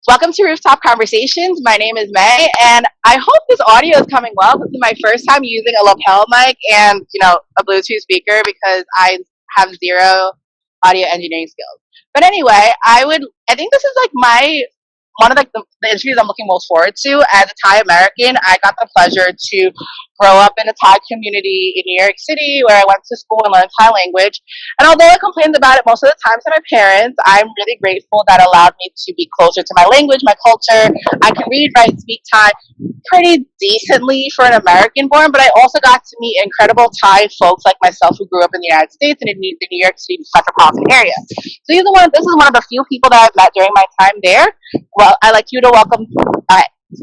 Welcome to Rooftop Conversations. My name is May, and I hope this audio is coming well. This is my first time using a lapel mic and a Bluetooth speaker because I have zero audio engineering skills. But anyway, I think this is like my one of the interviews I'm looking most forward to. As a Thai American, I got the pleasure to grow up in a Thai community in New York City where I went to school and learned Thai language. And although I complained about it most of the time to my parents, I'm really grateful that allowed me to be closer to my language, my culture. I can read, write, speak Thai pretty decently for an American born, but I also got to meet incredible Thai folks like myself who grew up in the United States and in the New York City metropolitan area. So this is one of the few people that I've met during my time there. Well, I'd like you to welcome.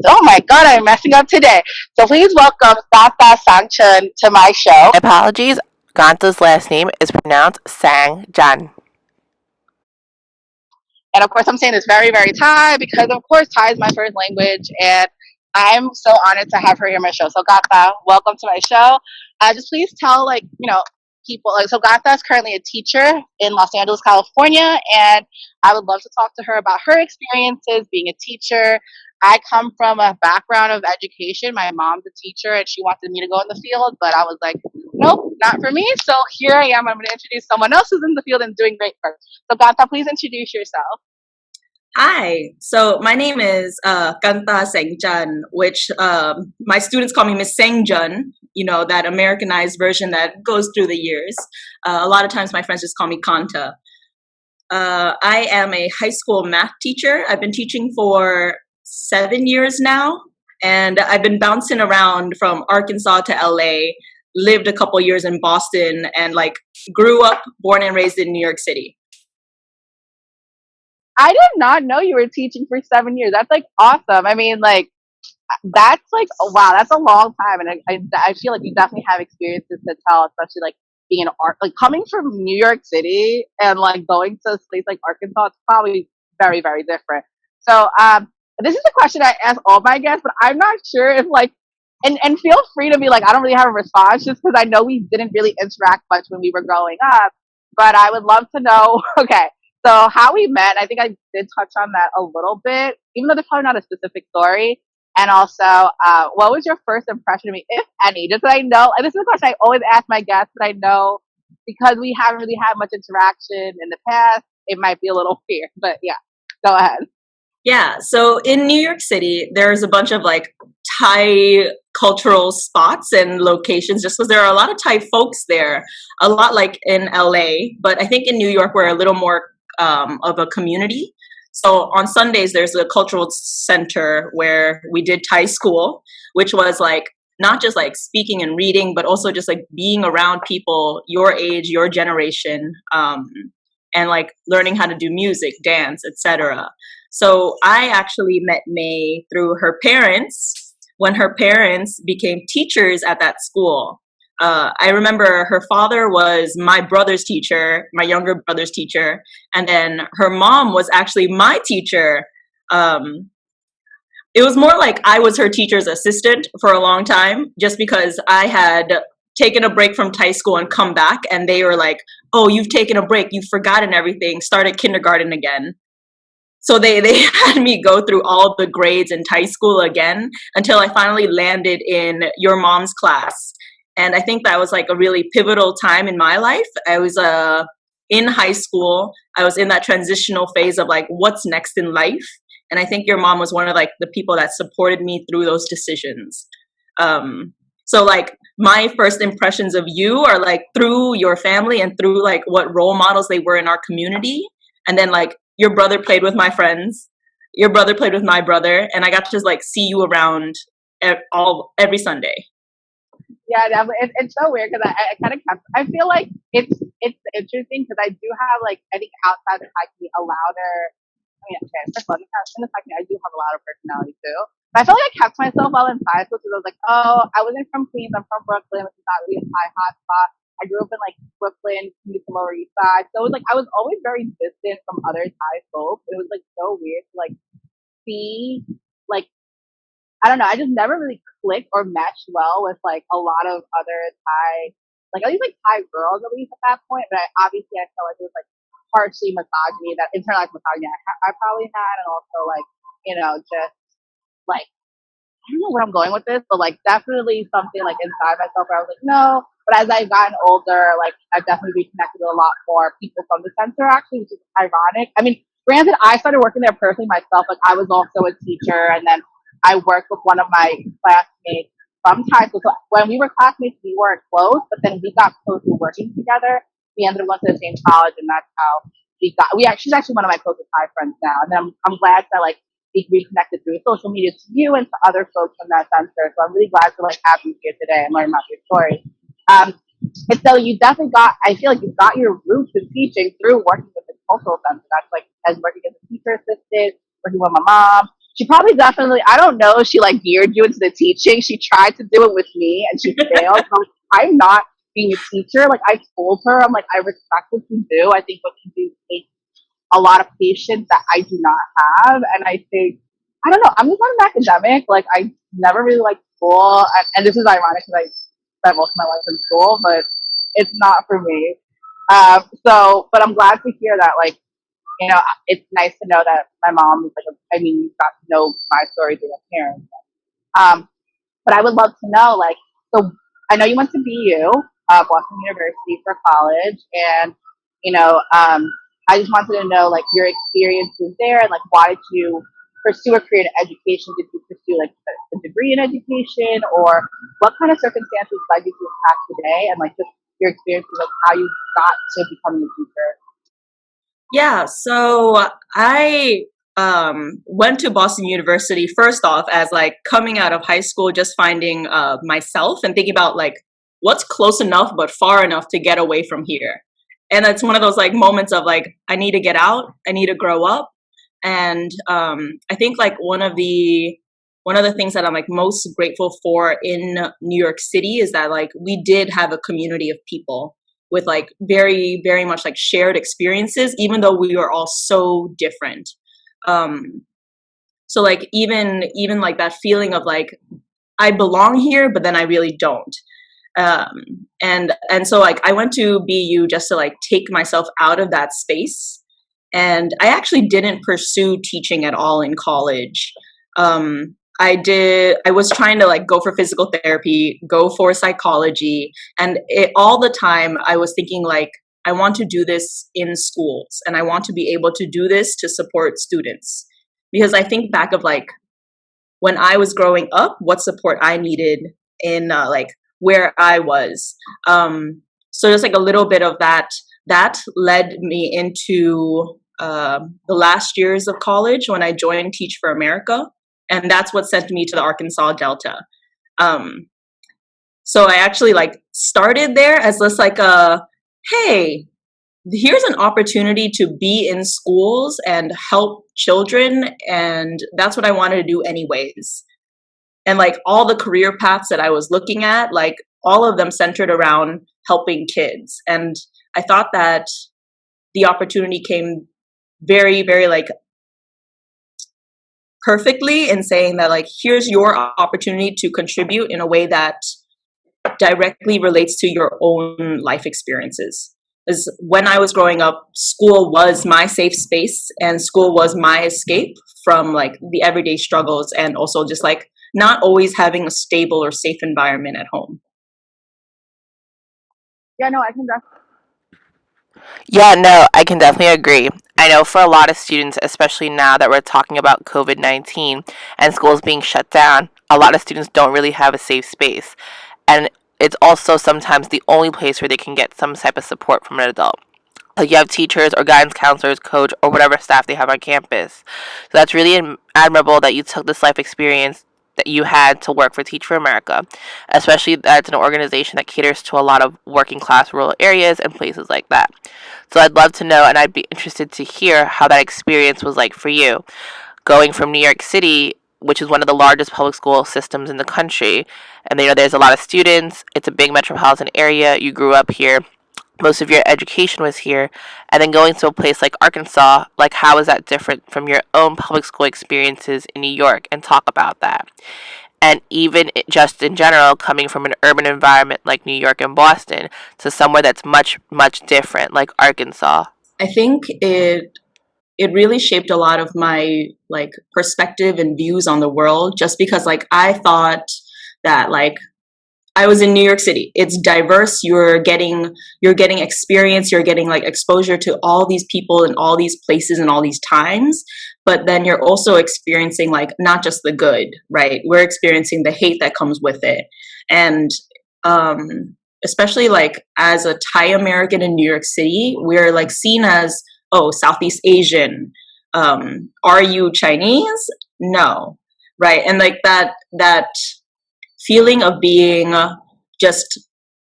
Oh my God, I'm messing up today. So please welcome Kanta Sangchuntr to my show. Apologies, Kanta's last name is pronounced Sangjan. And of course, I'm saying this very, very Thai because, of course, Thai is my first language, and I'm so honored to have her here on my show. So, Gata, welcome to my show. Just please tell, people. So, Gata is currently a teacher in Los Angeles, California, and I would love to talk to her about her experiences being a teacher. I come from a background of education. My mom's a teacher, and she wanted me to go in the field, but I was like, nope, not for me. So here I am. I'm going to introduce someone else who's in the field and doing great work. So, Gata, please introduce yourself. Hi, so my name is Kanta Sangchuntr, which my students call me Miss Sangjun, that Americanized version that goes through the years. A lot of times my friends just call me Kanta. I am a high school math teacher. I've been teaching for 7 years now, and I've been bouncing around from Arkansas to LA, lived a couple years in Boston, and grew up, born and raised in New York City. I did not know you were teaching for 7 years. That's awesome. I mean, that's wow, that's a long time, and I feel like you definitely have experiences to tell, especially being an art, coming from New York City and going to a place like Arkansas. It's probably very, very different. So, this is a question I ask all my guests, but I'm not sure if and feel free to be I don't really have a response just because I know we didn't really interact much when we were growing up, but I would love to know. Okay, so how we met, I think I did touch on that a little bit, even though there's probably not a specific story. And also, what was your first impression of me, if any? Just so I know, and this is a question I always ask my guests, but I know because we haven't really had much interaction in the past, it might be a little weird. But yeah, go ahead. Yeah, so in New York City, there's a bunch of Thai cultural spots and locations just because there are a lot of Thai folks there, a lot like in LA, but I think in New York we're a little more of a community. So on Sundays, there's a cultural center where we did Thai school, which was not just speaking and reading, but also just being around people your age, your generation, and learning how to do music, dance, etc. So I actually met May through her parents when her parents became teachers at that school. I remember her father was my brother's teacher, my younger brother's teacher, and then her mom was actually my teacher. It was more like I was her teacher's assistant for a long time, just because I had taken a break from Thai school and come back, and they were like, "Oh, you've taken a break, you've forgotten everything, started kindergarten again." So they had me go through all the grades in Thai school again until I finally landed in your mom's class. And I think that was a really pivotal time in my life. I was in high school. I was in that transitional phase of what's next in life. And I think your mom was one of the people that supported me through those decisions. So my first impressions of you are through your family and through what role models they were in our community. And then your brother played with my friends, your brother played with my brother, and I got to just see you around every Sunday. Yeah, definitely. It's so weird because I kind of I feel like it's interesting because I do have I think outside the fact a louder. I mean, okay, first of all, in the fact I do have a louder personality too. But I feel like I kept myself while in Thai school because I was oh, I wasn't from Queens. I'm from Brooklyn, which is not really a Thai hotspot. I grew up in Brooklyn, commuted to Lower East Side, so it was I was always very distant from other Thai folks. It was so weird to see like I don't know. I just never really clicked or meshed well with a lot of other Thai, at least Thai girls at least at that point. But obviously I felt it was partially misogyny, that internalized misogyny I probably had, and also just like, I don't know where I'm going with this, but like definitely something like inside myself where I was like, no. But as I've gotten older, like I've definitely reconnected with a lot more people from the center actually, which is ironic. I mean, granted, I started working there personally myself. Like I was also a teacher, and then I worked with one of my classmates from high school. So when we were classmates, we weren't close, but then we got close to working together. We ended up going to the same college, and that's how she's actually one of my closest high friends now. And then I'm glad that like be reconnected through social media to you and to other folks from that center. So I'm really glad to like have you here today and learn about your story. Um, and so you definitely I feel like you've got your roots in teaching through working with the cultural center. That's like as working as a teacher assistant, working with my mom. She probably definitely, I don't know if she like geared you into the teaching. She tried to do it with me and she failed. So I'm not being a teacher. Like I told her, I'm like, I respect what you do. I think what you do takes a lot of patience that I do not have. And I think, I don't know, I'm just not an academic. Like, I never really liked school. And this is ironic because I spent most of my life in school, but it's not for me. But I'm glad to hear that, like, it's nice to know that my mom is like, you got to know my story through my parents. Um, but I would love to know, like, so I know you went to BU, Boston University for college, and I just wanted to know like your experiences there, and like why did you pursue a career in education? Did you pursue like a degree in education, or what kind of circumstances led you to this path today, and like just your experiences of how you got to becoming a teacher? Yeah, so I went to Boston University first off as like coming out of high school, just finding myself and thinking about like what's close enough but far enough to get away from here. And it's one of those like moments of like I need to get out, I need to grow up, and I think like one of the things that I'm like most grateful for in New York City is that like we did have a community of people with like very very much like shared experiences, even though we were all so different. um so like even like that feeling of like I belong here but then I really don't. And so like I went to BU just to like take myself out of that space, and I actually didn't pursue teaching at all in college. I was trying to like go for physical therapy, go for psychology, and all the time I was thinking like I want to do this in schools and I want to be able to do this to support students, because I think back of like when I was growing up, what support I needed in like where I was. So just like a little bit of that led me into the last years of college when I joined Teach for America, and that's what sent me to the Arkansas Delta. Um, so I actually like started there as just like a hey, here's an opportunity to be in schools and help children, and that's what I wanted to do anyways. And like all the career paths that I was looking at, like all of them centered around helping kids. And I thought that the opportunity came very very like perfectly in saying that like here's your opportunity to contribute in a way that directly relates to your own life experiences. Because when I was growing up, school was my safe space and school was my escape from like the everyday struggles, and also just like not always having a stable or safe environment at home. Yeah, no, I can definitely. Yeah, no, I can definitely agree. I know for a lot of students, especially now that we're talking about COVID-19 and schools being shut down, a lot of students don't really have a safe space. And it's also sometimes the only place where they can get some type of support from an adult. Like you have teachers or guidance counselors, coach, or whatever staff they have on campus. So that's really admirable that you took this life experience that you had to work for Teach for America, especially that it's an organization that caters to a lot of working class rural areas and places like that. So I'd love to know, and I'd be interested to hear how that experience was like for you, going from New York City, which is one of the largest public school systems in the country, and there's a lot of students. It's a big metropolitan area. You grew up here, most of your education was here, and then going to a place like Arkansas, like how is that different from your own public school experiences in New York, and talk about that. And even just in general, coming from an urban environment like New York and Boston to somewhere that's much, much different, like Arkansas. I think it it really shaped a lot of my like perspective and views on the world, just because like I thought that like I was in New York City. It's diverse. You're getting experience, you're getting like exposure to all these people and all these places and all these times, but then you're also experiencing like not just the good, right? We're experiencing the hate that comes with it. And especially like as a Thai American in New York City, we're like seen as, oh, Southeast Asian. Are you Chinese? No. Right. And like that feeling of being just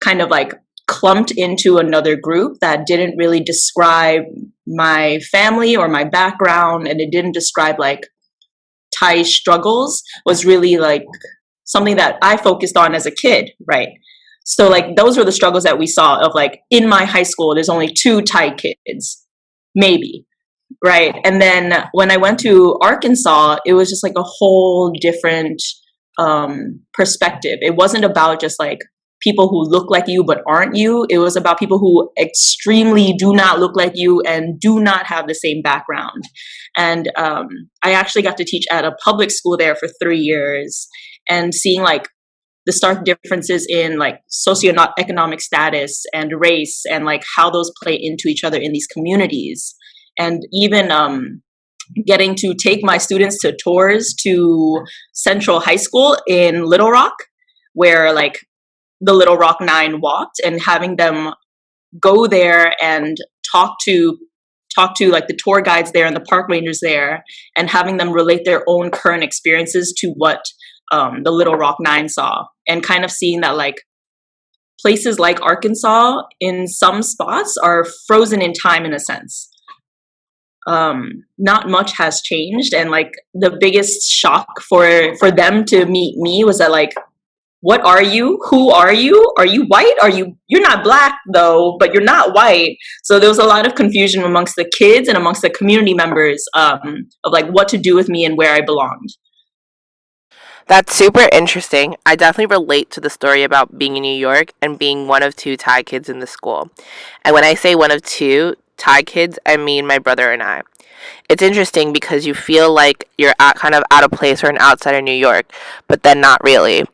kind of like clumped into another group that didn't really describe my family or my background, and it didn't describe like Thai struggles, was really like something that I focused on as a kid, right? So like those were the struggles that we saw of like in my high school, there's only 2 Thai kids, maybe, right? And then when I went to Arkansas, it was just like a whole different perspective. It wasn't about just like people who look like you but aren't you. It was about people who extremely do not look like you and do not have the same background. And I actually got to teach at a public school there for 3 years, and seeing like the stark differences in like socioeconomic status and race, and like how those play into each other in these communities. And even getting to take my students to tours to Central High School in Little Rock, where like the Little Rock Nine walked, and having them go there and talk to like the tour guides there and the park rangers there, and having them relate their own current experiences to what the Little Rock Nine saw, and kind of seeing that like places like Arkansas in some spots are frozen in time in a sense. Not much has changed, and like the biggest shock for them to meet me was that like, what are you? Who are you? Are you white? You're not black though, but you're not white. So there was a lot of confusion amongst the kids and amongst the community members of like what to do with me and where I belonged. That's super interesting. I definitely relate to the story about being in New York and being one of 2 Thai kids in the school. And when I say one of 2 Thai kids, I mean my brother and I. It's interesting because you feel like you're kind of out of place or an outsider in New York, but then not really.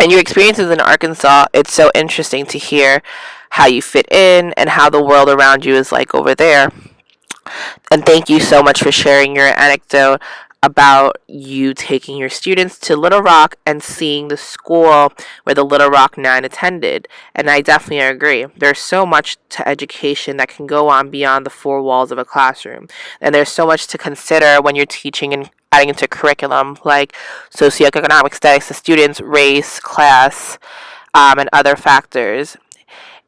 And your experiences in Arkansas, it's so interesting to hear how you fit in and how the world around you is like over there. And thank you so much for sharing your anecdote about you taking your students to Little Rock and seeing the school where the Little Rock Nine attended. And I definitely agree. There's so much to education that can go on beyond the 4 walls of a classroom. And there's so much to consider when you're teaching and adding into curriculum, like socioeconomic status of students, race, class, and other factors.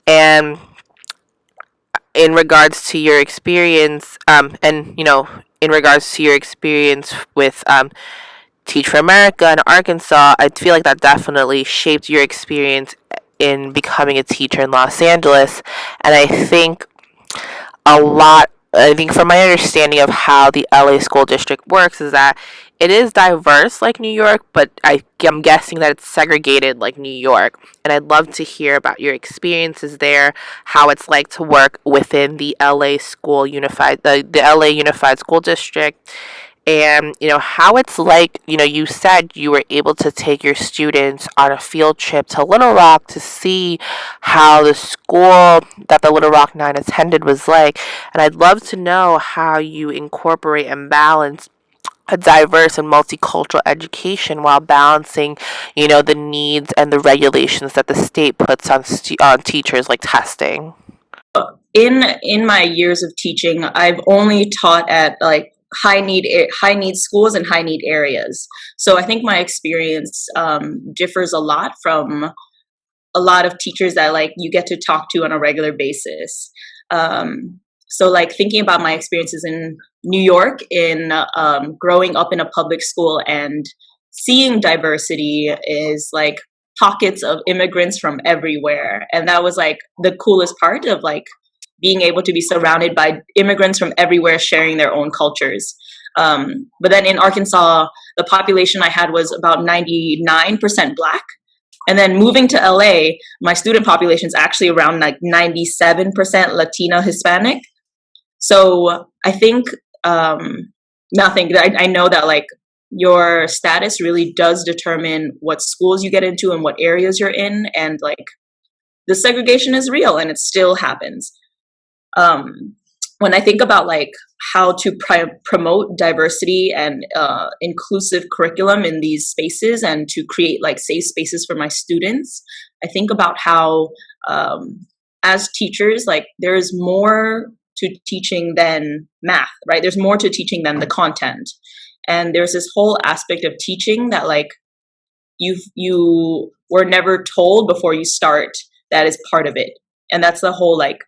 And in regards to your experience, in regards to your experience with Teach for America in Arkansas, I feel like that definitely shaped your experience in becoming a teacher in Los Angeles. And I think from my understanding of how the LA school district works is that it is diverse like New York, but I'm guessing that it's segregated like New York. And I'd love to hear about your experiences there, how it's like to work within the the LA Unified School District, and how it's like. You said you were able to take your students on a field trip to Little Rock to see how the school that the Little Rock Nine attended was like. And I'd love to know how you incorporate and balance a diverse and multicultural education while balancing the needs and the regulations that the state puts on teachers, like testing. In my years of teaching, I've only taught at like high need schools and high need areas. So I think my experience differs a lot from a lot of teachers that like you get to talk to on a regular basis. So like thinking about my experiences in New York, in growing up in a public school and seeing diversity is like pockets of immigrants from everywhere. And that was like the coolest part of like being able to be surrounded by immigrants from everywhere sharing their own cultures. But then in Arkansas, the population I had was about 99% Black. And then moving to LA, my student population is actually around like 97% Latino Hispanic. So I think nothing. I know that like your status really does determine what schools you get into and what areas you're in, and like the segregation is real and it still happens. When I think about like how to promote diversity and inclusive curriculum in these spaces and to create like safe spaces for my students, I think about how as teachers, like there's more to teaching than math, right? There's more to teaching than the content. And there's this whole aspect of teaching that like you were never told before you start that is part of it. And that's the whole like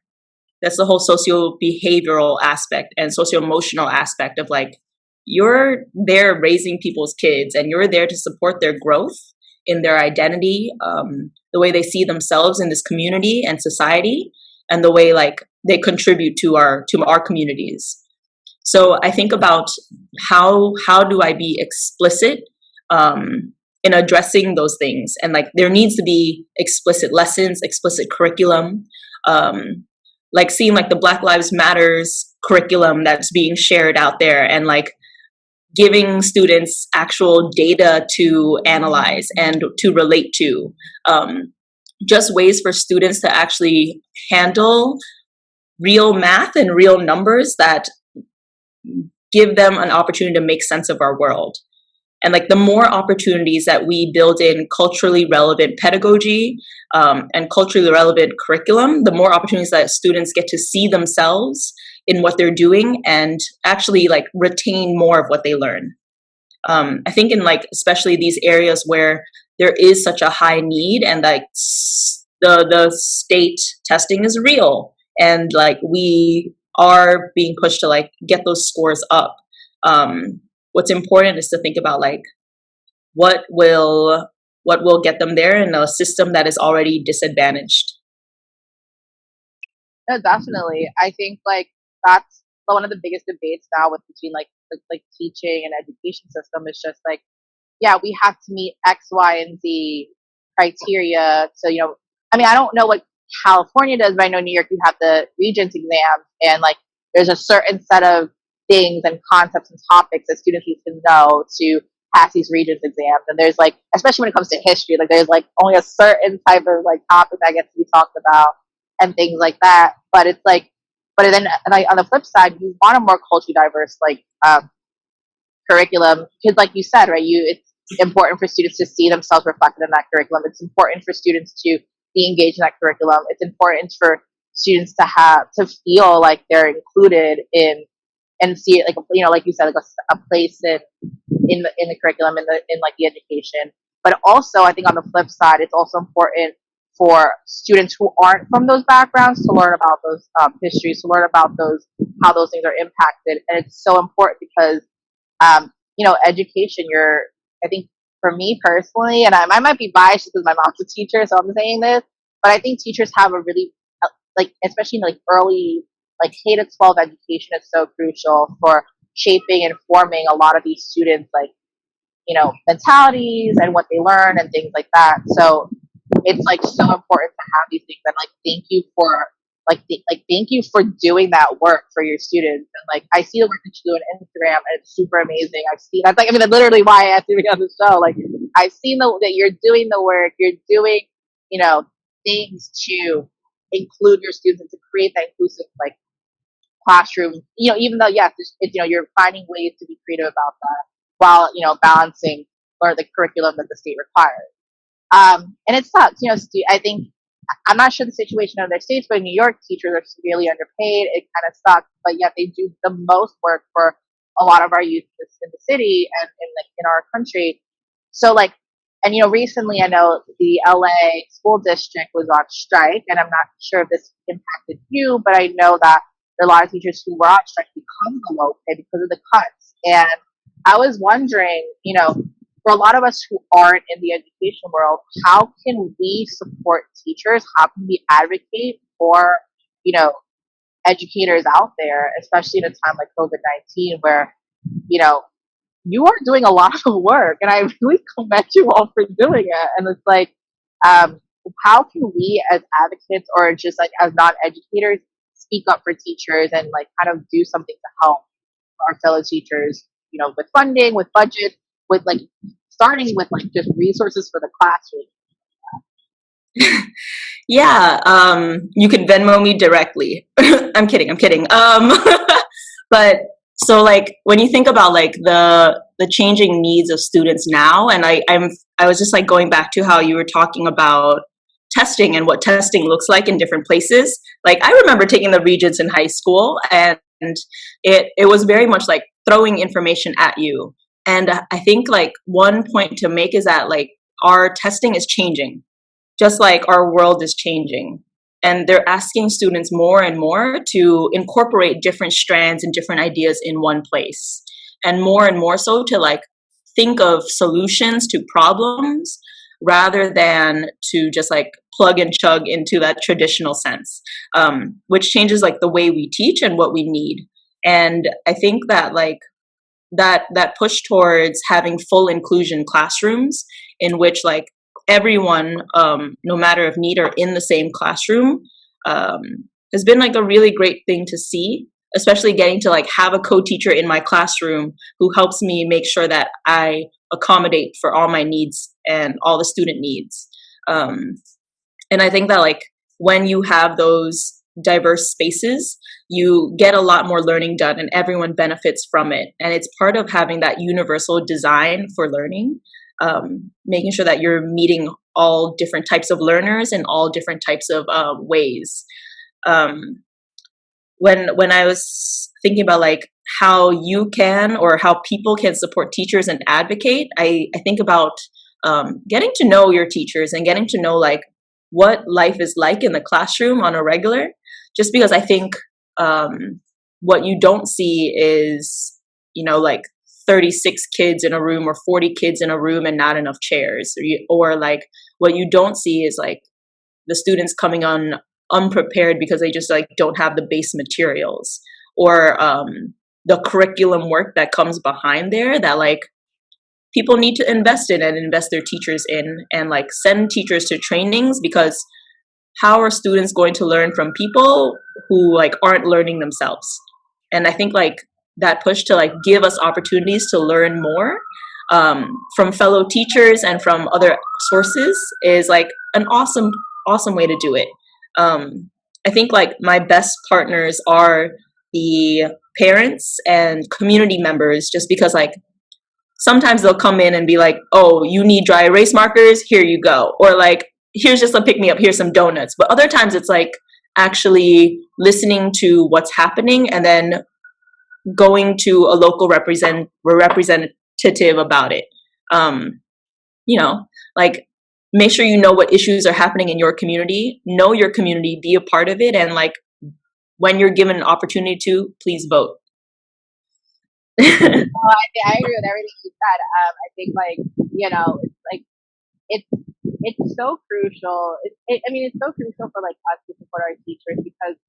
that's the whole socio-behavioral aspect and socio-emotional aspect of like you're there raising people's kids and you're there to support their growth in their identity, the way they see themselves in this community and society, and the way like they contribute to our communities. So I think about how do I be explicit in addressing those things, and like there needs to be explicit lessons, explicit curriculum, like seeing like the Black Lives Matters curriculum that's being shared out there, and like giving students actual data to analyze and to relate to, just ways for students to actually handle real math and real numbers that give them an opportunity to make sense of our world. And like the more opportunities that we build in culturally relevant pedagogy and culturally relevant curriculum, the more opportunities that students get to see themselves in what they're doing and actually like retain more of what they learn. I think in like especially these areas where there is such a high need and like the state testing is real and like we are being pushed to like get those scores up. What's important is to think about like what will get them there in a system that is already disadvantaged. No, definitely. I think like that's one of the biggest debates now with between like teaching and education system is just like, yeah, we have to meet X, Y, and Z criteria. So, I mean, I don't know what California does, but I know New York, you have the Regents exams, and like there's a certain set of things and concepts and topics that students need to know to pass these Regents exams. And there's like, especially when it comes to history, like there's like only a certain type of like topic that gets to be talked about and things like that. But it's like, but then like on the flip side, you want a more culturally diverse like curriculum because, like you said, right, it's important for students to see themselves reflected in that curriculum. It's important for students to be engaged in that curriculum. It's important for students to feel like they're included in and see it like like you said, like a place in the curriculum in like the education. But also, I think on the flip side, it's also important for students who aren't from those backgrounds to learn about those histories, to learn about how those things are impacted. And it's so important because education. I think for me personally, and I might be biased because my mom's a teacher, so I'm saying this, but I think teachers have a really like, especially in like early like K to 12 education is so crucial for shaping and forming a lot of these students like mentalities and what they learn and things like that. So it's like so important to have these things, and like thank you for thank you for doing that work for your students. And like I see the work that you do on Instagram and it's super amazing. I've seen that's like, I mean, that's literally why I asked you to be on the show. Like I've seen that you're doing the work, you're doing things to include your students and to create that inclusive like classroom, even though yes, it's you're finding ways to be creative about that while balancing or the curriculum that the state requires. And it sucks, I think I'm not sure the situation in other states, but in New York, teachers are severely underpaid. It kind of sucks, but yet they do the most work for a lot of our youth in the city and in our country. So like, and recently I know the LA school district was on strike, and I'm not sure if this impacted you, but I know that there are a lot of teachers who were on strike because of the low pay, because of the cuts. And I was wondering, for a lot of us who aren't in the education world, how can we support teachers? How can we advocate for, educators out there, especially in a time like COVID-19 where, you are doing a lot of work, and I really commend you all for doing it. And it's like, how can we as advocates or just like as non-educators speak up for teachers and like kind of do something to help? our fellow teachers, with funding, with budget, with like starting with like just resources for the classroom. Yeah, you could Venmo me directly. I'm kidding. But so like when you think about like the changing needs of students now, and I was just like going back to how you were talking about testing and what testing looks like in different places. Like I remember taking the Regents in high school, and it was very much like throwing information at you. And I think like one point to make is that like our testing is changing, just like our world is changing. And they're asking students more and more to incorporate different strands and different ideas in one place. And more so to like think of solutions to problems rather than to just like plug and chug into that traditional sense, which changes like the way we teach and what we need. And I think that like that push towards having full inclusion classrooms in which like everyone, no matter of need, are in the same classroom, has been like a really great thing to see, especially getting to like have a co-teacher in my classroom who helps me make sure that I accommodate for all my needs and all the student needs. And I think that like when you have those diverse spaces, you get a lot more learning done and everyone benefits from it. And it's part of having that universal design for learning, making sure that you're meeting all different types of learners in all different types of ways. When I was thinking about like how you can or how people can support teachers and advocate, I think about getting to know your teachers and getting to know like what life is like in the classroom on a regular, just because I think what you don't see is, like 36 kids in a room or 40 kids in a room and not enough chairs, or like what you don't see is like the students coming on unprepared because they just like don't have the base materials, or the curriculum work that comes behind there that like people need to invest in and invest their teachers in, and like send teachers to trainings, because how are students going to learn from people who like aren't learning themselves? And I think like that push to like give us opportunities to learn more from fellow teachers and from other sources is like an awesome way to do it. I think like my best partners are the parents and community members, just because like sometimes they'll come in and be like, oh, you need dry erase markers, here you go, or like here's just a pick me up, here's some donuts. But other times it's like actually listening to what's happening and then going to a local representative about it. Like make sure you know what issues are happening in your community, know your community, be a part of it, and like when you're given an opportunity to, please vote. I agree with everything you said. I think like, it's like, it's so crucial. It's so crucial for like us to support our teachers, because,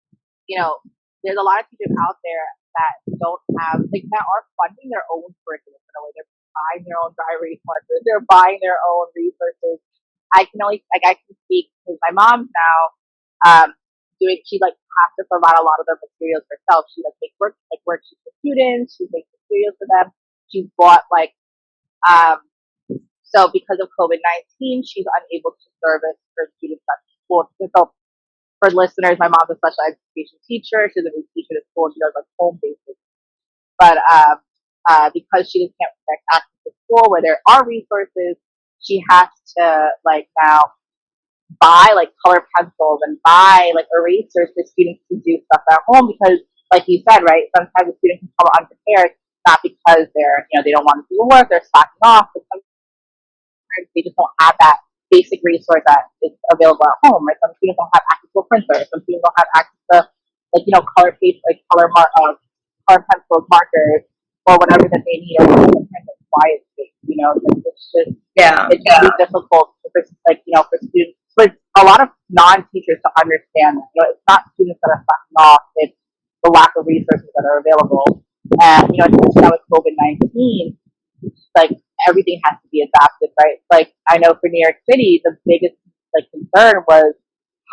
there's a lot of teachers out there that don't have, like, that are funding their own curriculum in a way. They're buying their own dry erase markers. They're buying their own resources. I can speak because my mom's now, she like has to provide a lot of their materials herself. She like makes worksheets for students. She makes materials for them. She's bought like, so because of COVID-19, she's unable to service her students at school. So for listeners, my mom's a special education teacher. She doesn't really teach at a school. She does like home based. But because she just can't get access to school where there are resources, she has to like now buy like color pencils and buy like erasers for students to do stuff at home, because like you said, right, sometimes the students can come unprepared, not because they don't want to do the work, they're slacking off, but sometimes they just don't have that basic resource that is available at home, right? Some students don't have access to a printer, some students don't have access to color paper, like color pencils, markers, or whatever that they need, or like quiet space, it's just it's really difficult for for students, for a lot of non-teachers to understand that. It's not students that are slacking off, it's the lack of resources that are available. And, especially now with COVID-19, like everything has to be adapted, right? Like I know for New York City, the biggest concern was,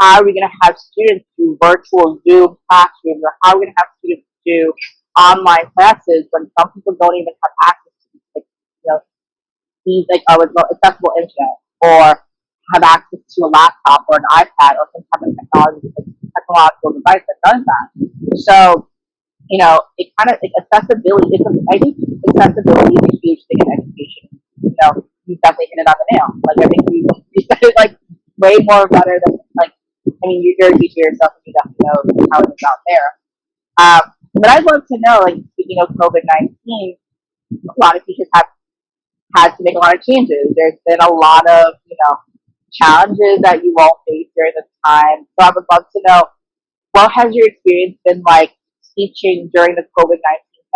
how are we going to have students do virtual Zoom classrooms, or how are we going to have students do online classes when some people don't even have access to like, these like accessible internet or have access to a laptop or an iPad or some type of technological device that does that. So, it kind of like accessibility. I think accessibility is a huge thing in education. You definitely hit it on the nail. Like I think you said it like way more better than like. I mean, you're a teacher yourself, and you definitely know how it is out there. But I'd love to know, like speaking of COVID-19, a lot of teachers have had to make a lot of changes. There's been a lot of challenges that you all face during this time. So I would love to know, what has your experience been like teaching during the COVID-19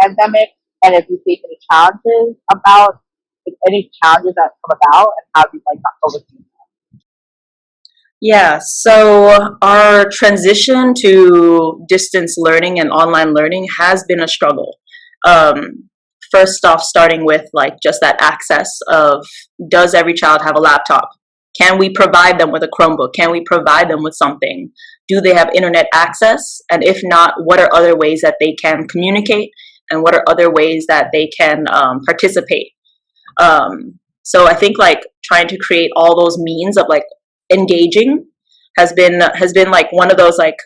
pandemic? And if you face any challenges about, like, any challenges that come about, and how you like overcome them? Yeah, so our transition to distance learning and online learning has been a struggle. First off, starting with like just that access of, does every child have a laptop? Can we provide them with a Chromebook? Can we provide them with something? Do they have internet access? And if not, what are other ways that they can communicate? And what are other ways that they can participate? So I think like trying to create all those means of like engaging has been like one of those like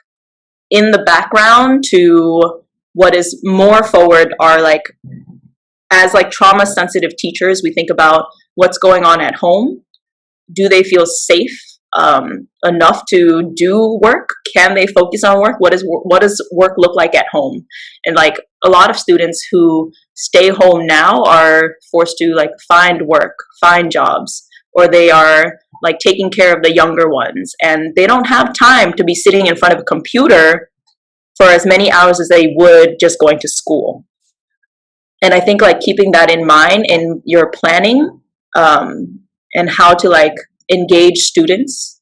in the background to what is more forward are like, as like trauma sensitive teachers, we think about what's going on at home. Do they feel safe enough to do work? Can they focus on work? What does work look like at home? And like a lot of students who stay home now are forced to like find work, find jobs, or they are like taking care of the younger ones, and they don't have time to be sitting in front of a computer for as many hours as they would just going to school. And I think like keeping that in mind in your planning, and how to like engage students,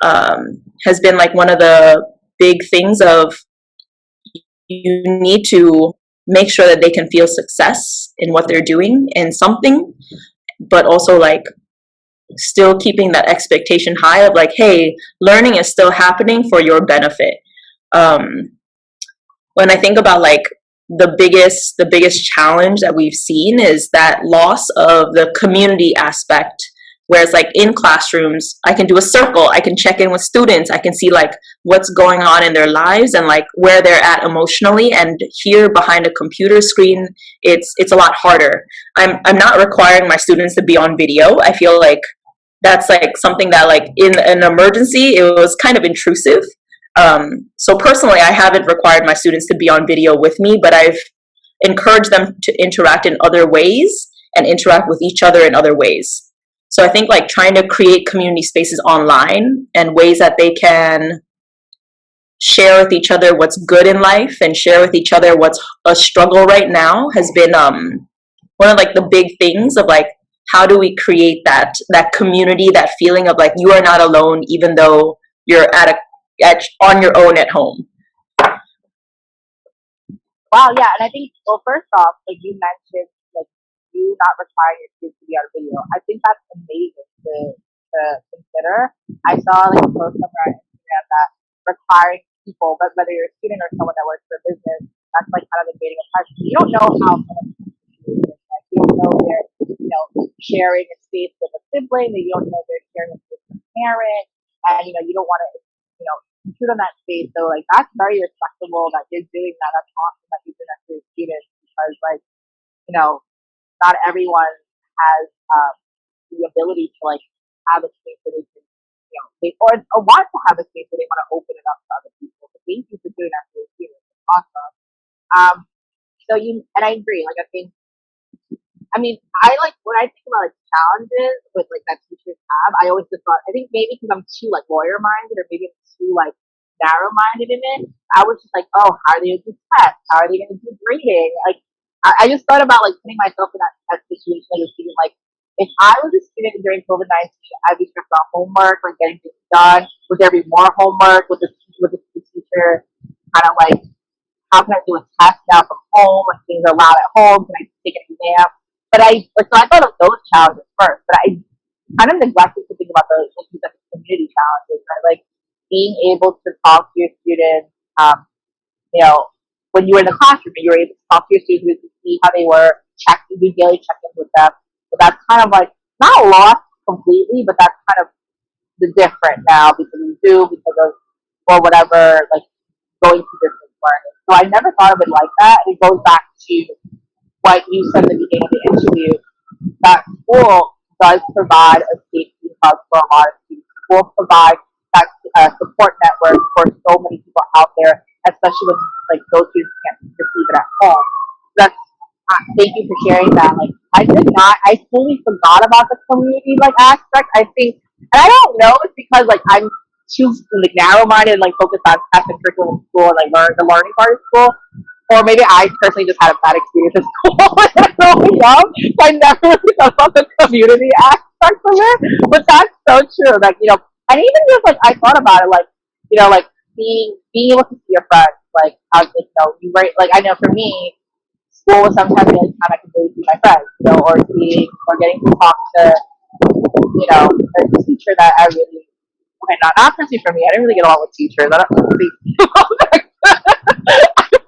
has been like one of the big things of, you need to make sure that they can feel success in what they're doing in something, but also like still keeping that expectation high of like, hey, learning is still happening for your benefit. When I think about like the biggest challenge that we've seen is that loss of the community aspect. Whereas like in classrooms, I can do a circle, I can check in with students, I can see like what's going on in their lives and like where they're at emotionally. And here behind a computer screen, it's a lot harder. I'm not requiring my students to be on video. I feel like that's like something that like in an emergency, it was kind of intrusive. So personally, I haven't required my students to be on video with me, but I've encouraged them to interact in other ways and interact with each other in other ways. So I think like trying to create community spaces online and ways that they can share with each other what's good in life and share with each other what's a struggle right now has been one of like the big things of like, how do we create that community, that feeling of like you are not alone even though you're on your own at home. Wow, yeah, and I think, well, first off, like you mentioned, like you not requiring your kids to be on video. I think that's amazing to consider. I saw like a post somewhere on Instagram that requiring people, but whether you're a student or someone that works for a business, that's like kind of invading a privacy. You don't know how someone is, like you don't know they're sharing a space with a sibling, that you don't know they're sharing a space with a parent, and you don't want to intrude on that space. So like that's very respectable that you're doing that. That's awesome that you're doing that for your students, because like not everyone has the ability to like have a space where they can or want to have a space where they want to open it up to other people. So thank you for doing that for your students. It's awesome. So and I agree. Like I mean, I like when I think about like challenges with like that teachers have, I always just thought, I think maybe because I'm too like lawyer minded or maybe I'm too like narrow minded in it, I was just like, oh, how are they gonna do tests? How are they gonna do grading? Like I just thought about like putting myself in that situation as a student. Like if I was a student during COVID-19, I'd be stressed about homework, like getting things done. Would there be more homework? Would the teacher kind of like, how can I do a test now from home? Like things are allowed at home. Can I take an exam? But so I thought of those challenges first, but I kind of neglected to think about the community challenges, right? Like being able to talk to your students, you know, when you were in the classroom and you were able to talk to your students to see how they were, do daily check-ins with them. But that's kind of like not lost completely, but that's kind of the different now because of Zoom, because of or whatever, like going to distance learning. So I never thought of it like that. It goes back to what you said at the beginning of the interview, that school does provide a safety hub for a lot of students. School provides that support network for so many people out there, especially when like those students can't receive it at home. That's thank you for sharing that. Like I did not, I fully forgot about the community like aspect. I think, and I don't know, it's because like I'm too like narrow-minded and like focused on curriculum in school and like the learning part of school. Or maybe I personally just had a bad experience in school when I was growing up, so I never really thought about the community aspect of it. But that's so true. Like, you know, and even just like I thought about it, like, you know, like being able to see your friends, like how you know, you right, like I know for me, school was sometimes the only time I could really see my friends, you know, or getting to talk to, you know, a teacher that I really, okay, not personally for me, I didn't really get along with teachers. I don't see.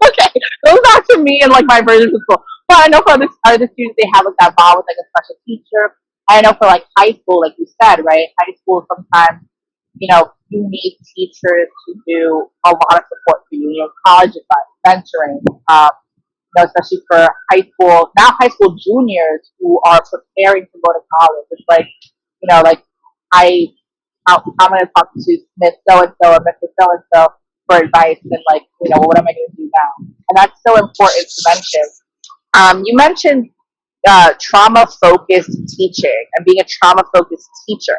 Okay, those are to me and like my version of school. But I know for other students, they have like that bond with like a special teacher. I know for like high school, like you said, right? High school sometimes, you know, you need teachers to do a lot of support for you. You know, college advice, mentoring. You know, especially for high school juniors who are preparing to go to college. It's like, you know, like I, I'm going to talk to Miss so and so or Mr. so and so for advice and like, you know, what am I going to do now? And that's so important to mention. You mentioned trauma focused teaching and being a trauma focused teacher,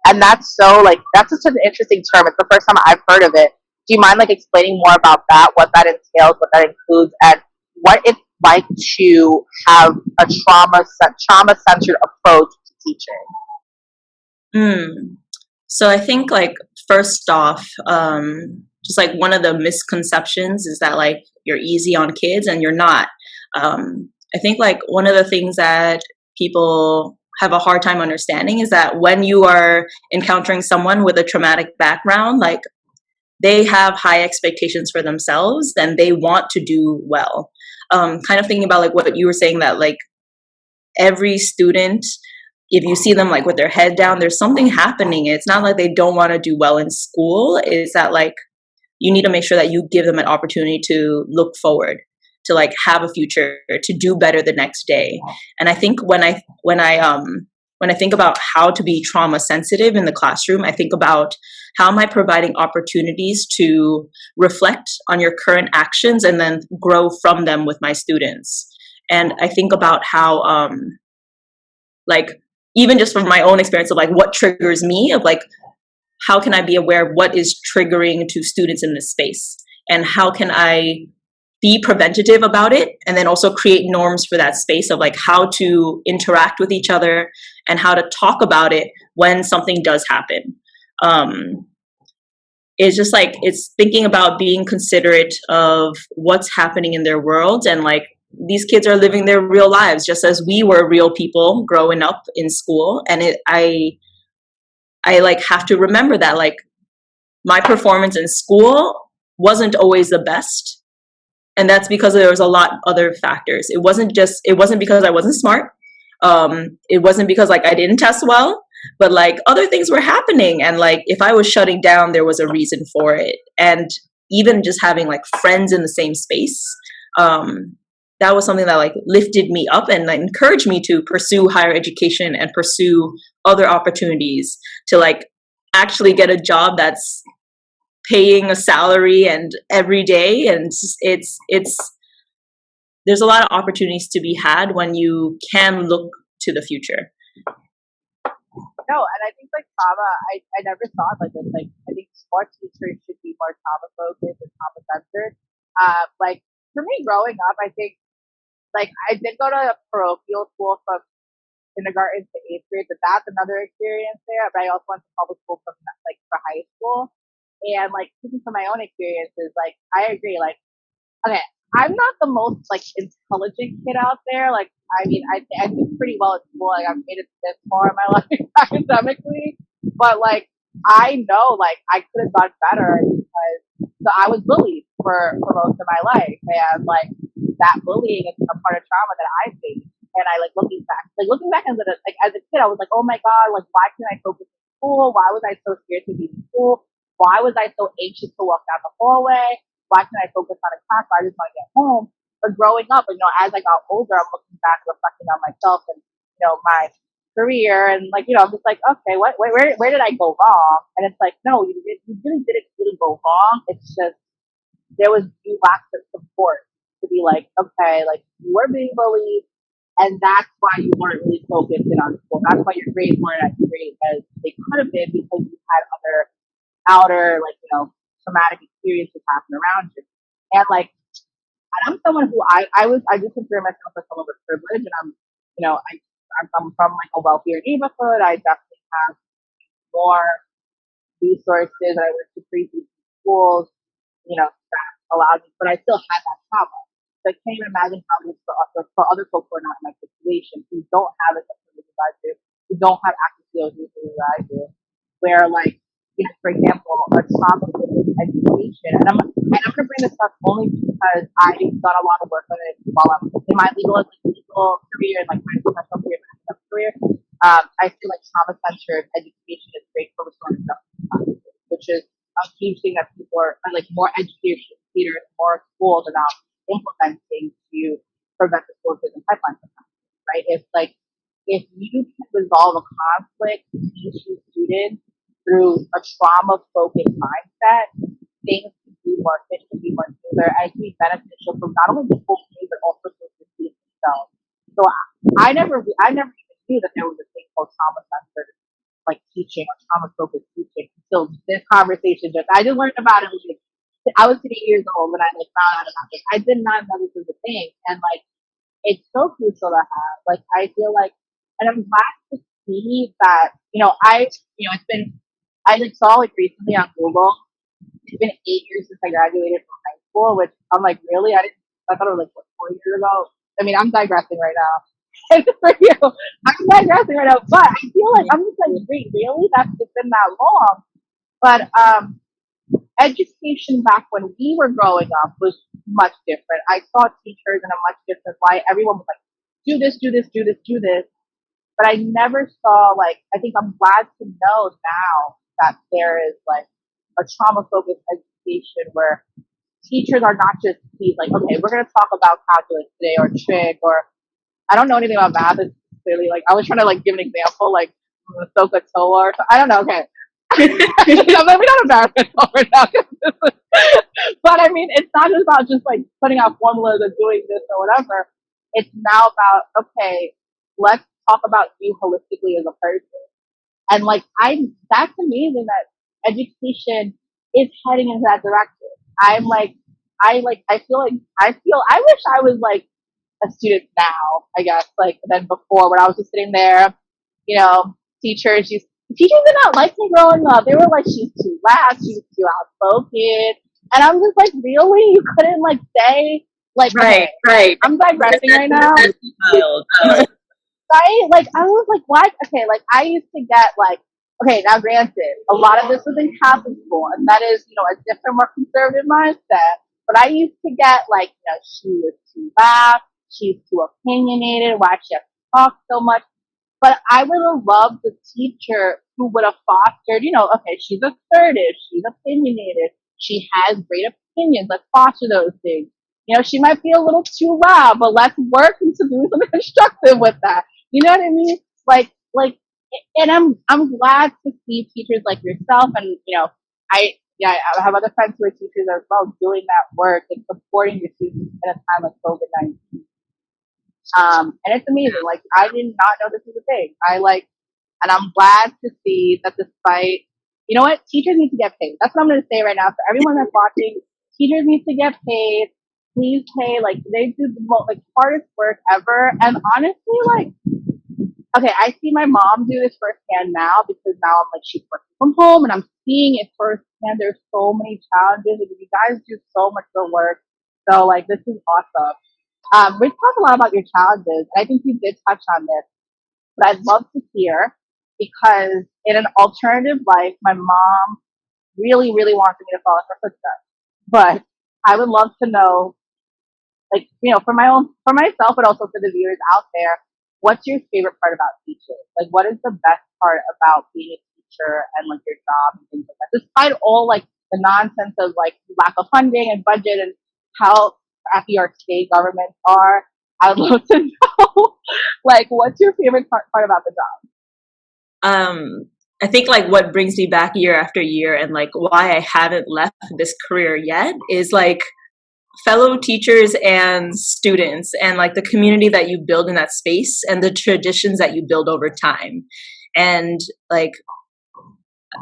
and that's so like that's such an interesting term. It's the first time I've heard of it. Do you mind like explaining more about that? What that entails, what that includes, and what it's like to have a trauma centered approach to teaching? So I think like first off, just like one of the misconceptions is that like you're easy on kids and you're not. I think like one of the things that people have a hard time understanding is that when you are encountering someone with a traumatic background, like they have high expectations for themselves and they want to do well. Kind of thinking about like what you were saying, that like every student, if you see them like with their head down, there's something happening. It's not like they don't want to do well in school. It's that like you need to make sure that you give them an opportunity to look forward, to like have a future, to do better the next day. And I think when I think about how to be trauma sensitive in the classroom, I think about how am I providing opportunities to reflect on your current actions and then grow from them with my students. And I think about how like even just from my own experience of like what triggers me, of like how can I be aware of what is triggering to students in this space, and how can I be preventative about it, and then also create norms for that space of like how to interact with each other and how to talk about it when something does happen. It's just like it's thinking about being considerate of what's happening in their world, and like these kids are living their real lives just as we were real people growing up in school. And I like have to remember that like my performance in school wasn't always the best, and that's because there was a lot of other factors. It wasn't because I wasn't smart. It wasn't because like I didn't test well, but like other things were happening, and like if I was shutting down, there was a reason for it. And even just having like friends in the same space, that was something that like lifted me up and like, encouraged me to pursue higher education and pursue other opportunities to like actually get a job that's paying a salary and every day. And it's there's a lot of opportunities to be had when you can look to the future. No, and I think like trauma, I never thought like this. Like I think sports teachers should be more trauma focused and trauma centered. Like for me growing up, I think like I did go to a parochial school from kindergarten to 8th grade, but that's another experience there. But I also went to public school from like for high school, and like speaking from my own experiences, like I agree. Like okay, I'm not the most like intelligent kid out there. Like I mean, I did pretty well at school. Like I've made it this far in my life academically, but like I know like I could have done better because so I was bullied for most of my life. And like that bullying is a part of trauma that I faced. And I like looking back as a kid, I was like, oh my God, like why can't I focus in school? Why was I so scared to be in school? Why was I so anxious to walk down the hallway? Why can't I focus on a class? I just want to get home. But growing up, as I got older, I'm looking back, reflecting on myself and, my career and like, I'm just like, okay, where did I go wrong? And it's like, no, you really didn't really go wrong. It's just, you lacked the support to be like, okay, like you were being bullied and that's why you weren't really focused in on school. That's why your grades weren't as great as they could have been because you had other outer, like, traumatic experiences happen around you. And like, and I'm someone who I do consider myself as someone with privilege, and I'm from like a wealthier neighborhood. I definitely have more resources. I went to free schools, that allowed me, but I still had that trauma. So I can't even imagine how it is for other folks who are not in my situation, who don't have as much privilege as I do, who don't have access to those resources that I do, where like, for example, a trauma focused education, and I'm gonna bring this up only because I've done a lot of work on it while I'm in my legal career and like my professional career, my academic career. I feel like trauma centered education is great for restorative justice practices, which is a huge thing that people are like more education leaders, more schools are now implementing to prevent the school prison pipeline from happening, right? It's like if you can resolve a conflict between two students through a trauma focused mindset, things can be more efficient, be more smoother, and it can be beneficial for not only the whole community but also for the students themselves. So I never even knew that there was a thing called trauma centered like teaching or trauma focused teaching until this conversation I just learned about it like I was 8 years old when I like found out about this. I did not know this was a thing. And like it's so crucial to have. Like I feel like and I'm glad to see that, it's been I like saw like recently on Google, it's been 8 years since I graduated from high school, which I'm like, really? I thought it was like what, 4 years ago. I mean, I'm digressing right now. And for you, I'm digressing right now, but I feel like I'm just like, wait, really? It's been that long. But education back when we were growing up was much different. I saw teachers in a much different light. Everyone was like, do this, do this, do this, do this. But I never saw like, I think I'm glad to know now that there is like a trauma focused education where teachers are not just these like, okay, we're going to talk about calculus today or trig or I don't know anything about math. It's clearly like, I was trying to like give an example like Soka Toa or something. I don't know. Okay. Maybe not embarrass myself right now. But I mean, it's not just about just like putting out formulas and doing this or whatever. It's now about, okay, let's talk about you holistically as a person. And like, that's amazing that education is heading into that direction. I wish I was like a student now, I guess, like than before when I was just sitting there, you know, teachers did not like me growing up. They were like, she's too loud, she's too outspoken. And I'm just like, really? You couldn't like say like Right, okay, right. I'm digressing right now. That's wild. Right? Like I was like, what? Okay, like I used to get like okay, now granted, a lot of this was in Catholic school and that is, a different, more conservative mindset. But I used to get like, she was too loud, she's too opinionated, why she has to talk so much. But I would have loved the teacher who would have fostered, okay, she's assertive, she's opinionated, she has great opinions, let's foster those things. She might be a little too loud, but let's work into doing something constructive with that. You know what I mean? Like, and I'm glad to see teachers like yourself, and I I have other friends who are teachers as well, doing that work and supporting your students in a time like COVID-19. And it's amazing. Like I did not know this was a thing. And I'm glad to see that despite, teachers need to get paid. That's what I'm going to say right now. For everyone that's watching, teachers need to get paid. Please pay. Like they do the most, like hardest work ever. And honestly, like, okay, I see my mom do this firsthand now because now I'm like, she's working from home and I'm seeing it firsthand. There's so many challenges. And you guys do so much good work. So like, this is awesome. We talked a lot about your challenges, and I think you did touch on this, but I'd love to hear because in an alternative life, my mom really, really wanted me to follow in her footsteps. But I would love to know, like, for myself, but also for the viewers out there, what's your favorite part about teaching? Like, what is the best part about being a teacher and like your job and things like that? Despite all like the nonsense of like lack of funding and budget and how crappy our state governments are, I would love to know, like, what's your favorite part about the job? I think like what brings me back year after year and like why I haven't left this career yet is like fellow teachers and students and like the community that you build in that space and the traditions that you build over time. And like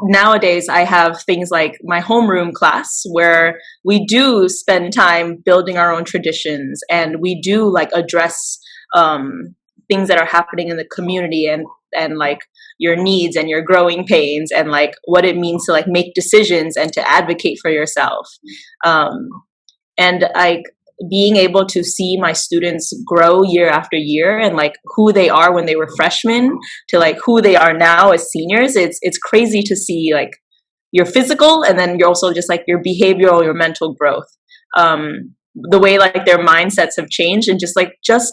nowadays I have things like my homeroom class where we do spend time building our own traditions and we do like address things that are happening in the community and like your needs and your growing pains and like what it means to like make decisions and to advocate for yourself. And like being able to see my students grow year after year and like who they are when they were freshmen to like who they are now as seniors, it's crazy to see like your physical and then you're also just like your behavioral, your mental growth. The way like their mindsets have changed in just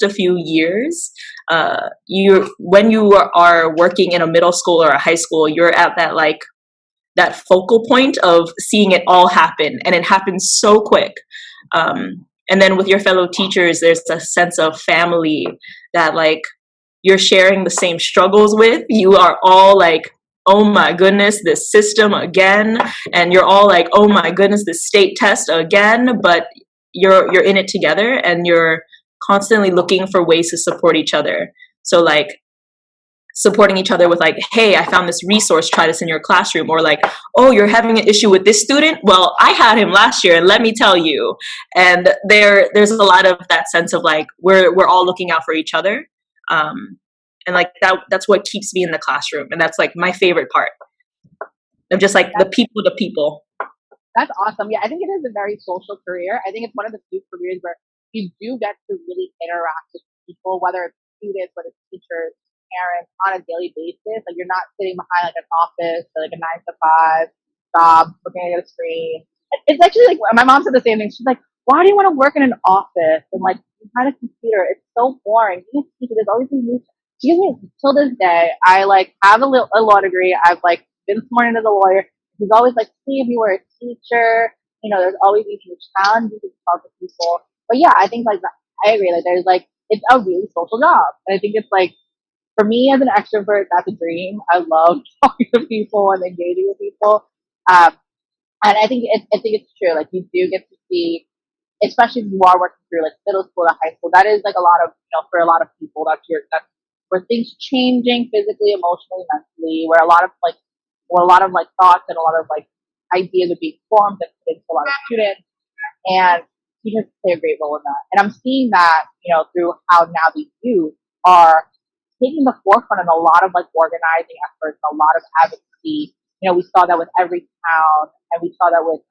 a few years. When you are working in a middle school or a high school, you're at that focal point of seeing it all happen, and it happens so quick. And then with your fellow teachers, there's a sense of family that like you're sharing the same struggles with. You are all like, oh my goodness, this system again, and you're all like, oh my goodness, this state test again. But you're in it together, and you're constantly looking for ways to support each other. So like supporting each other with like, hey, I found this resource, try this in your classroom, or like, oh, you're having an issue with this student, well, I had him last year and let me tell you. And there's a lot of that sense of like we're all looking out for each other, and like that's what keeps me in the classroom, and that's like my favorite part of just like the people to people. That's awesome. Yeah, I think it is a very social career. I think it's one of the few careers where you do get to really interact with people, whether it's students, whether it's teachers, parents, on a daily basis. Like, you're not sitting behind like an office or like a 9 to 5 job looking at a screen. It's actually like my mom said the same thing. She's like, "Why do you want to work in an office and like behind a computer? It's so boring. You need to teach. There's always things new." She gives me till this day. I like have a law degree. I've like been sworn into the lawyer. He's always like, "See, if you were a teacher, there's always these new challenges to talk to people." But yeah, I think like I agree. Like, there's like it's a really social job, and I think it's like for me as an extrovert, that's a dream. I love talking to people and engaging with people, and I think it's true. Like, you do get to see, especially if you are working through like middle school to high school. That is like a lot of for a lot of people that's where things changing physically, emotionally, mentally, where a lot of like thoughts and a lot of like ideas are being formed and put into a lot of students, and teachers play a great role in that. And I'm seeing that, through how now the youth are taking the forefront in a lot of like organizing efforts, a lot of advocacy. We saw that with Every Town, and we saw that with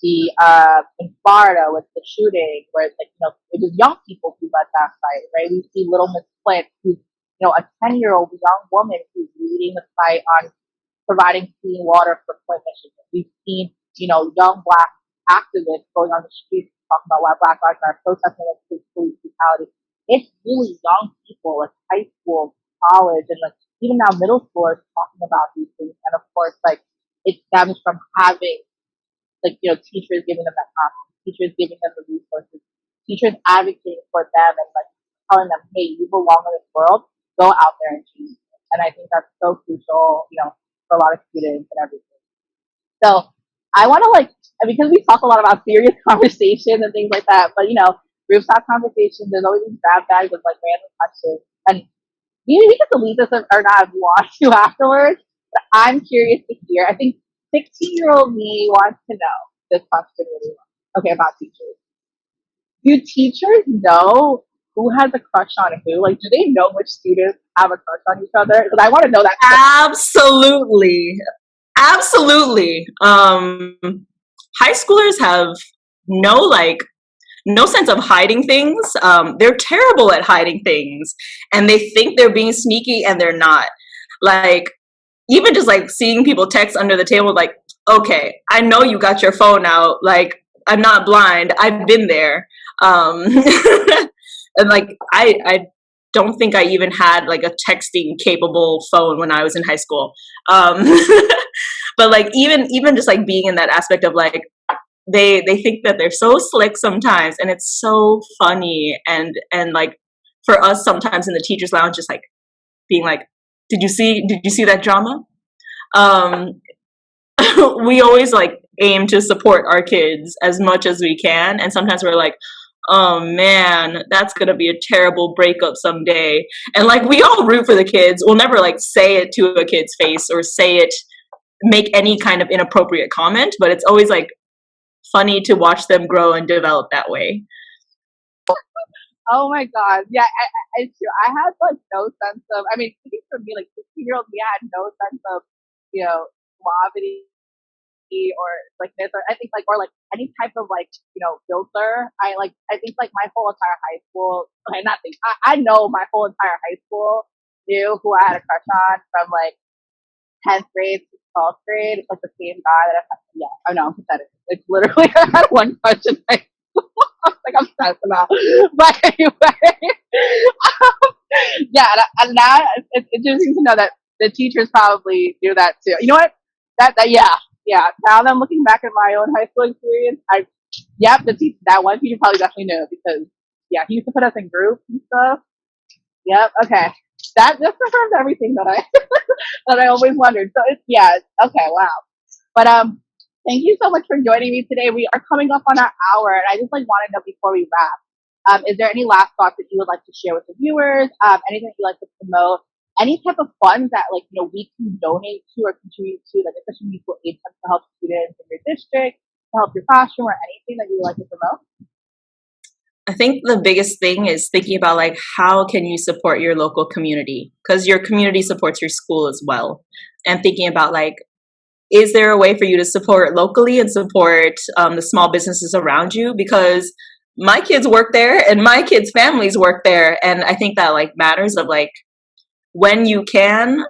in Florida with the shooting, where it's like it was young people who led that fight, right? We see Little Miss Flint, who's a 10-year-old young woman who's leading the fight on providing clean water for Flint, Michigan. We've seen young Black activists going on the streets talking about why Black lives are protesting against police brutality. It's really young people, like high school, college, and like even now middle schoolers talking about these things. And of course, like it stems from having teachers giving them that confidence, teachers giving them the resources, teachers advocating for them and like telling them, hey, you belong in this world, go out there and change it. And I think that's so crucial, for a lot of students and everything. So I want to because we talk a lot about serious conversations and things like that, but rooftop conversations, there's always these grab bags of like random questions. And we can delete this or not if you want to afterwards, but I'm curious to hear. I think 16-year-old me wants to know this question really well. Okay, about teachers. Do teachers know who has a crush on who? Like, do they know which students have a crush on each other? Because I want to know that. Absolutely. Absolutely. High schoolers have no sense of hiding things. They're terrible at hiding things, and they think they're being sneaky and they're not. Like, even just like seeing people text under the table, like, okay, I know you got your phone out. Like, I'm not blind. I've been there. And like I don't think I even had like a texting capable phone when I was in high school. Um, but like even just like being in that aspect of like they think that they're so slick sometimes, and it's so funny. And like for us sometimes in the teachers lounge, just like being like, did you see that drama? Um, we always like aim to support our kids as much as we can, and sometimes we're like, oh man, that's gonna be a terrible breakup someday. And like we all root for the kids. We'll never like say it to a kid's face or say it, make any kind of inappropriate comment, but it's always like funny to watch them grow and develop that way. Oh my god, yeah, it's true. I had like no sense of. I mean, speaking for me, like 16-year-old me, I had no sense of, suavity or like this, or I think like, or like any type of like, filter. I think like my whole entire high school, okay, not think, I know my whole entire high school knew who I had a crush on from like 10th grade to 12th grade. It's like the same guy that I had. Yeah, I know, I'm pathetic. It's literally, I had one crush in high school. Like I'm stressed about. But anyway, yeah, and now it's interesting to know that the teachers probably knew that too. You know what? Yeah, yeah. Now that I'm looking back at my own high school experience, that one teacher probably definitely knew because yeah, he used to put us in groups and stuff. Yep. Okay. That just confirms everything that I that I always wondered. So it's yeah. Okay. Wow. But thank you so much for joining me today. We are coming up on our hour, and I just like want to know before we wrap. Is there any last thoughts that you would like to share with the viewers? Anything that you'd like to promote? Any type of funds that like we can donate to or contribute to, like especially mutual aid funds to help students in your district, to help your classroom, or anything that you would like to promote? I think the biggest thing is thinking about like how can you support your local community, because your community supports your school as well, and thinking about like, is there a way for you to support locally and support the small businesses around you? Because my kids work there and my kids' families work there, and I think that like matters of like when you can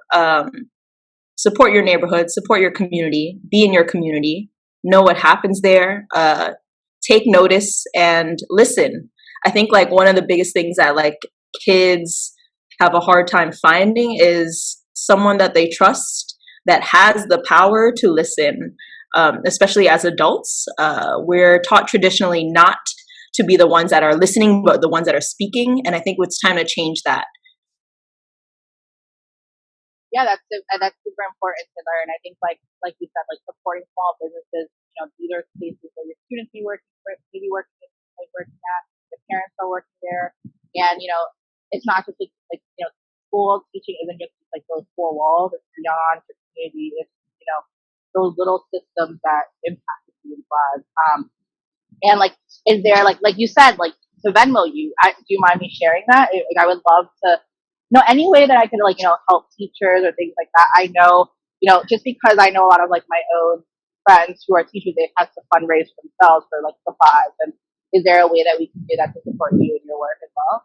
support your neighborhood, support your community, be in your community, know what happens there, take notice and listen. I think like one of the biggest things that like kids have a hard time finding is someone that they trust that has the power to listen. Especially as adults, we're taught traditionally not to be the ones that are listening, but the ones that are speaking. And I think it's time to change that. Yeah, that's super important to learn. I think like you said, like supporting small businesses. These are spaces where your students maybe working at, the parents are working there, and it's not just like school teaching isn't just like those four walls. It's beyond the community. It's those little systems that impact the students' lives. And like, is there like you said, like to Venmo you? Do you mind me sharing that? Like, I would love to any way that I could like help teachers or things like that. I know just because I know a lot of like my own friends who are teachers, they've had to fundraise for themselves for like supplies. And is there a way that we can do that to support you in your work as well?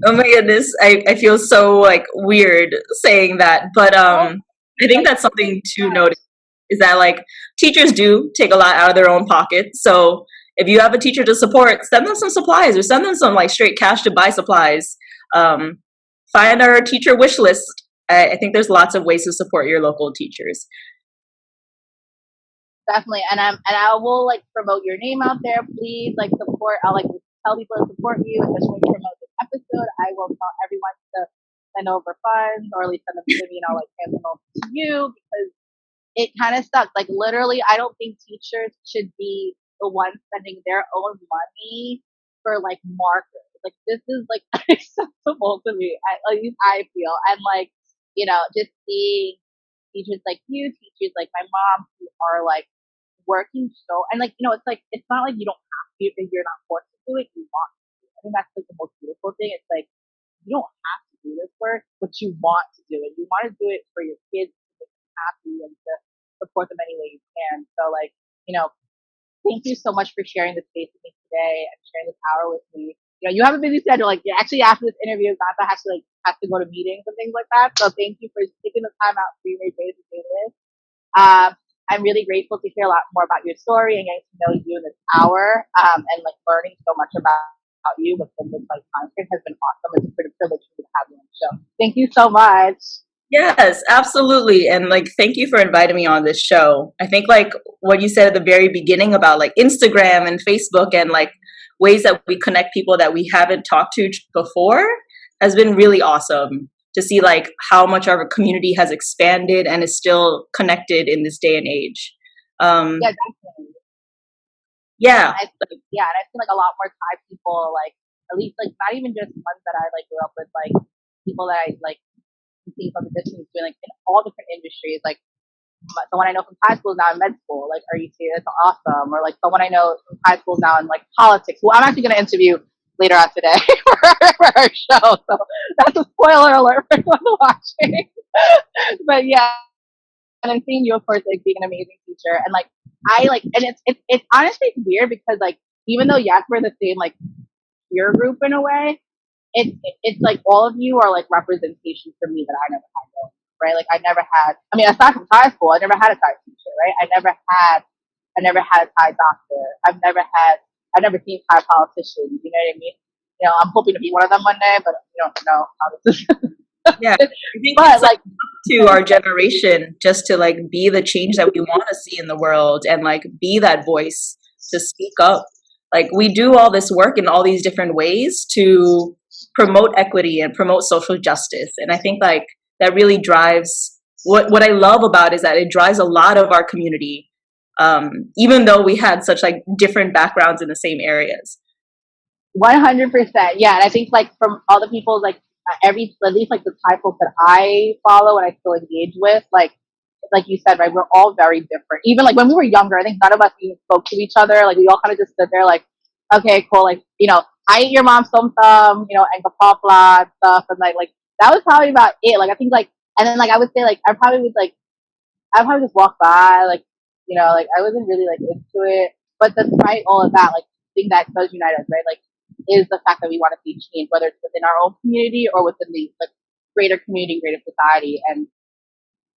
Oh my goodness, I feel so like weird saying that, but I think Like, that's something to notice is that like teachers do take a lot out of their own pocket. So if you have a teacher to support, send them some supplies or send them some like straight cash to buy supplies. Um, Find our teacher wish list. I think there's lots of ways to support your local teachers. definitely, and I will like promote your name out there. Please like support. I'll like tell people to support you, especially when you promote this episode. I will tell everyone to send over funds or at least send them to me, and I'll like hand them over to you because it kind of sucks. Like literally, I don't think teachers should be the ones spending their own money for like markers. Like this is like unacceptable to me. At least I feel, and like just seeing teachers like you, teachers like my mom, who are like working so, and like it's like it's not like you don't have to if you're not forced to do it. You want to. I think that's like the most beautiful thing. It's like you don't have to do this work, but you want to do it. You want to do it for your kids to make them happy and to support them any way you can. So like, thank you so much for sharing this space with me today and sharing this hour with me. You have a busy schedule. Like actually after this interview, Kanta has to go to meetings and things like that. So thank you for taking the time out for your day to do this. I'm really grateful to hear a lot more about your story and getting to know you in this hour, and like learning so much about you within this like time frame has been awesome. It's been a privilege to have you on the show. Thank you so much. Yes, absolutely. And like, thank you for inviting me on this show. I think like what you said at the very beginning about like Instagram and Facebook and like ways that we connect people that we haven't talked to before has been really awesome to see like how much our community has expanded and is still connected in this day and age. Yeah, definitely. Yeah. Yeah, and I feel like a lot more Thai people, like at least like not even just ones that I like grew up with, like people that I like see from the distance doing like in all different industries. Like someone I know from high school is now in med school. Like, are you serious? That's awesome. Or like someone I know from high school now in like politics. Well, I'm actually going to interview later on today for our show. So that's a spoiler alert for anyone watching. But yeah, and then seeing you, of course, like being an amazing teacher, and like I like, and it's honestly weird because like even though yes we're the same like peer group in a way, it's like all of you are like representation for me that I never had going, right? Like I never had. I mean, aside from Thai school, I never had a Thai teacher, right? I never had a Thai doctor. I've never seen Thai politicians. You know what I mean? You know, I'm hoping to be one of them one day, but you don't know how this is. Yeah. I think But it's like to our generation just to like be the change that we want to see in the world and like be that voice to speak up. Like we do all this work in all these different ways to promote equity and promote social justice. And I think like that really drives what I love about it is that it drives a lot of our community, even though we had such like different backgrounds in the same areas. 100%. Yeah, and I think like from all the people like every at least like the Thai folks that I follow and I still engage with, like you said, right, we're all very different. Even like when we were younger, I think none of us even spoke to each other. Like we all kind of just stood there like, okay, cool, like, you know, I ate your mom's something, you know, and kapapla and stuff, and like that was probably about it. Like I think like, and then like I would say like I probably just walk by, like, you know, like I wasn't really like into it. But despite all of that, like the thing that does unite us, right, like, is the fact that we want to see change, whether it's within our own community or within the like greater community, greater society, and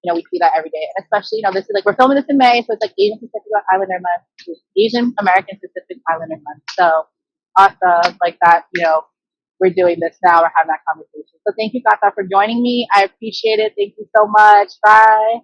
you know we see that every day. And especially, you know, this is like we're filming this in May, so it's like Asian Pacific Islander Month, Asian American Pacific Islander Month. So awesome, like that, you know, we're doing this now, we're having that conversation. So thank you, Kata, for joining me. I appreciate it. Thank you so much. Bye.